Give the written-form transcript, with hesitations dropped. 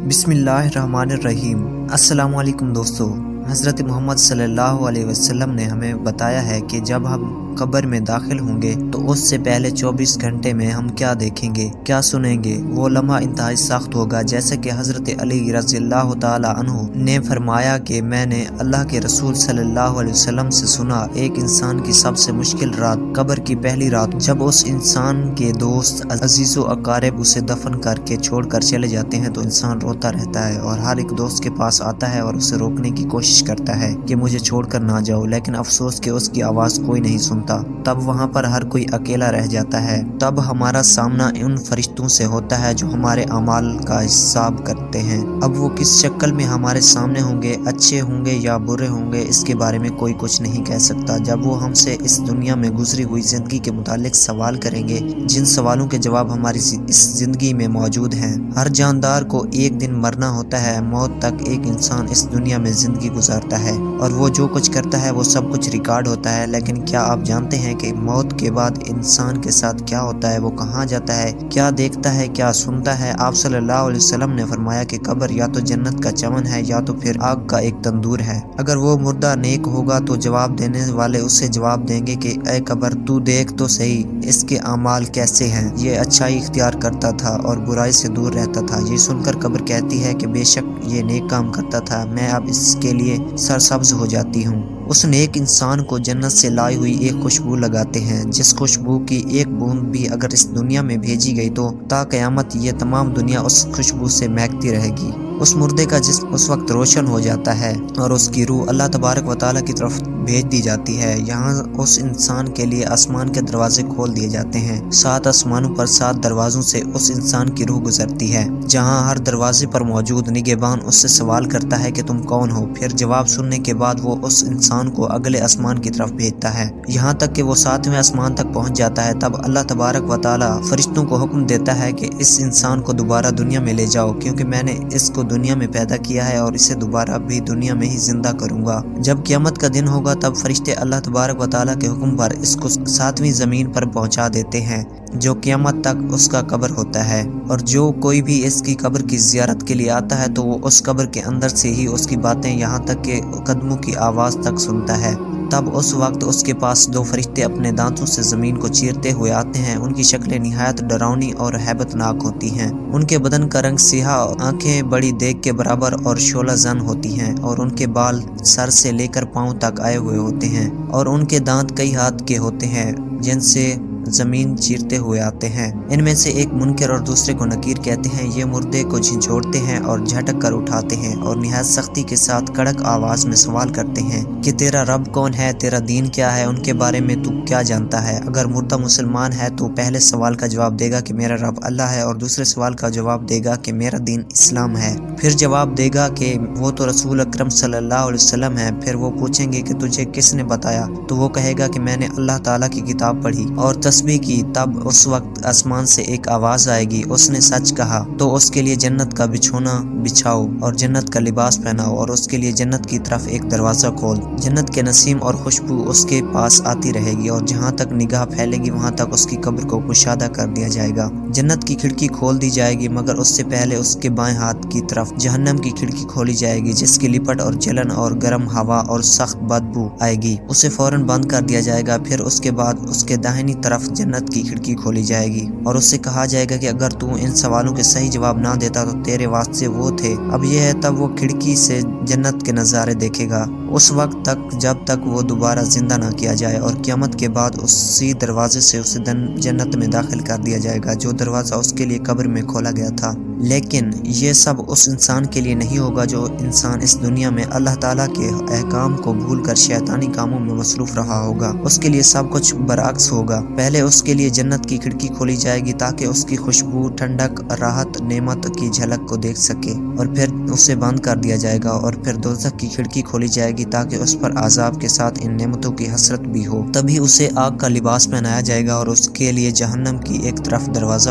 بسم اللہ الرحمن الرحیم۔ السلام علیکم دوستو۔ حضرت محمد صلی اللہ علیہ وسلم نے ہمیں بتایا ہے کہ جب ہم قبر میں داخل ہوں گے تو اس سے پہلے 24 گھنٹے میں ہم کیا دیکھیں گے، کیا سنیں گے۔ وہ لمحہ انتہائی سخت ہوگا، جیسے کہ حضرت علی رضی اللہ تعالی عنہ نے فرمایا کہ میں نے اللہ کے رسول صلی اللہ علیہ وسلم سے سنا، ایک انسان کی سب سے مشکل رات قبر کی پہلی رات، جب اس انسان کے دوست عزیز و اقارب اسے دفن کر کے چھوڑ کر چلے جاتے ہیں تو انسان روتا رہتا ہے اور ہر ایک دوست کے پاس آتا ہے اور اسے روکنے کی کوشش کرتا ہے کہ مجھے چھوڑ کر نہ جاؤ، لیکن افسوس کہ اس کی آواز کوئی نہیں سنتا۔ تب وہاں پر ہر کوئی اکیلا رہ جاتا ہے۔ تب ہمارا سامنا ان فرشتوں سے ہوتا ہے جو ہمارے اعمال کا حساب کرتے ہیں۔ اب وہ کس شکل میں ہمارے سامنے ہوں گے، اچھے ہوں گے یا برے ہوں گے، اس کے بارے میں کوئی کچھ نہیں کہہ سکتا۔ جب وہ ہم سے اس دنیا میں گزری ہوئی زندگی کے متعلق سوال کریں گے، جن سوالوں کے جواب ہماری اس زندگی میں موجود ہیں۔ ہر جاندار کو ایک دن مرنا ہوتا ہے، موت تک ایک انسان اس دنیا میں زندگی گزارتا ہے اور وہ جو کچھ کرتا ہے وہ سب کچھ ریکارڈ ہوتا ہے، لیکن کیا آپ جانتے ہیں کہ موت کے بعد انسان کے ساتھ کیا ہوتا ہے، وہ کہاں جاتا ہے، کیا دیکھتا ہے، کیا سنتا ہے؟ آپ صلی اللہ علیہ وسلم نے فرمایا کہ قبر یا تو جنت کا چمن ہے یا تو پھر آگ کا ایک تندور ہے۔ اگر وہ مردہ نیک ہوگا تو جواب دینے والے اسے جواب دیں گے کہ اے قبر، تو دیکھ تو صحیح اس کے اعمال کیسے ہیں، یہ اچھائی اختیار کرتا تھا اور برائی سے دور رہتا تھا۔ یہ سن کر قبر کہتی ہے کہ بے شک یہ نیک کام کرتا تھا، میں اب اس کے لیے سرسبز ہو جاتی ہوں۔ اس نیک انسان کو جنت سے لائی ہوئی ایک خوشبو لگاتے ہیں، جس خوشبو کی ایک بوند بھی اگر اس دنیا میں بھیجی گئی تو تا قیامت یہ تمام دنیا اس خوشبو سے مہکتی رہے گی۔ اس مردے کا جسم اس وقت روشن ہو جاتا ہے اور اس کی روح اللہ تبارک و تعالیٰ کی طرف بھیج دی جاتی ہے۔ یہاں اس انسان کے لیے آسمان کے دروازے کھول دیے جاتے ہیں۔ 7 آسمانوں پر 7 دروازوں سے اس انسان کی روح گزرتی ہے، جہاں ہر دروازے پر موجود نگہبان اس سے سوال کرتا ہے کہ تم کون ہو۔ پھر جواب سننے کے بعد وہ اس انسان کو اگلے آسمان کی طرف بھیجتا ہے، یہاں تک کہ وہ 7ویں آسمان تک پہنچ جاتا ہے۔ تب اللہ تبارک و تعالیٰ فرشتوں کو حکم دیتا ہے کہ اس انسان کو دوبارہ دنیا میں لے جاؤ، کیونکہ میں نے اس کو دنیا میں پیدا کیا ہے اور اسے دوبارہ بھی دنیا میں ہی زندہ کروں گا۔ جب قیامت کا دن ہوگا تب فرشتے اللہ تبارک و تعالیٰ کے حکم پر اس کو 7ویں زمین پر پہنچا دیتے ہیں، جو قیامت تک اس کا قبر ہوتا ہے، اور جو کوئی بھی اس کی قبر کی زیارت کے لیے آتا ہے تو وہ اس قبر کے اندر سے ہی اس کی باتیں یہاں تک کہ قدموں کی آواز تک سنتا ہے۔ تب اس وقت اس کے پاس 2 فرشتے اپنے دانتوں سے زمین کو چیرتے ہوئے آتے ہیں۔ ان کی شکلیں نہایت ڈراؤنی اور ہیبت ناک ہوتی ہیں۔ ان کے بدن کا رنگ سیاہ، آنکھیں بڑی دیگ کے برابر اور شعلہ زن ہوتی ہیں، اور ان کے بال سر سے لے کر پاؤں تک آئے ہوئے ہوتے ہیں، اور ان کے دانت کئی ہاتھ کے ہوتے ہیں جن سے زمین چیرتے ہوئے آتے ہیں۔ ان میں سے ایک منکر اور دوسرے کو نکیر کہتے ہیں۔ یہ مردے کو جھنجھوڑتے ہیں اور جھٹک کر اٹھاتے ہیں اور نہایت سختی کے ساتھ کڑک آواز میں سوال کرتے ہیں کہ تیرا رب کون ہے، تیرا دین کیا ہے، ان کے بارے میں تو کیا جانتا ہے؟ اگر مردہ مسلمان ہے تو پہلے سوال کا جواب دے گا کہ میرا رب اللہ ہے، اور دوسرے سوال کا جواب دے گا کہ میرا دین اسلام ہے۔ پھر جواب دے گا کہ وہ تو رسول اکرم صلی اللہ علیہ وسلم ہے۔ پھر وہ پوچھیں گے کہ تجھے کس نے بتایا؟ تو وہ کہے گا کہ میں نے اللہ تعالیٰ کی کتاب پڑھی اور تسبیح کی۔ تب اس وقت آسمان سے ایک آواز آئے گی، اس نے سچ کہا، تو اس کے لیے جنت کا بچھونا بچھاؤ اور جنت کا لباس پہناؤ، اور اس کے لیے جنت کی طرف ایک دروازہ کھول۔ جنت کے نسیم اور خوشبو اس کے پاس آتی رہے گی، اور جہاں تک نگاہ پھیلے گی وہاں تک اس کی قبر کو کشادہ کر دیا جائے گا۔ جنت کی کھڑکی کھول دی جائے گی، مگر اس سے پہلے اس کے بائیں ہاتھ کی طرف جہنم کی کھڑکی کھولی جائے گی، جس کی لپٹ اور جلن اور گرم ہوا اور سخت بدبو آئے گی۔ اسے فوراً بند کر دیا جائے گا۔ پھر اس کے بعد اس کے داہنی طرف جنت کی کھڑکی کھولی جائے گی، اور اس سے کہا جائے گا کہ اگر تو ان سوالوں کے صحیح جواب نہ دیتا تو تیرے واسطے وہ تھے، اب یہ ہے۔ تب وہ کھڑکی سے جنت کے نظارے دیکھے گا اس وقت تک جب تک وہ دوبارہ زندہ نہ کیا جائے، اور قیامت کے بعد اسی دروازے سے اسے جنت میں داخل کر دیا جائے گا جو دروازہ اس کے لیے قبر میں کھولا گیا تھا۔ لیکن یہ سب اس انسان کے لیے نہیں ہوگا جو انسان اس دنیا میں اللہ تعالیٰ کے احکام کو بھول کر شیطانی کاموں میں مصروف رہا ہوگا۔ اس کے لیے سب کچھ برعکس ہوگا۔ پہلے اس کے لیے جنت کی کھڑکی کھولی جائے گی تاکہ اس کی خوشبو، ٹھنڈک، راحت، نعمت کی جھلک کو دیکھ سکے، اور پھر اسے بند کر دیا جائے گا، اور پھر دوزخ کی کھڑکی کھولی جائے گی تاکہ اس پر عذاب کے ساتھ ان نعمتوں کی حسرت بھی ہو۔ تبھی اسے آگ کا لباس پہنایا جائے گا، اور اس کے لیے جہنم کی ایک طرف دروازہ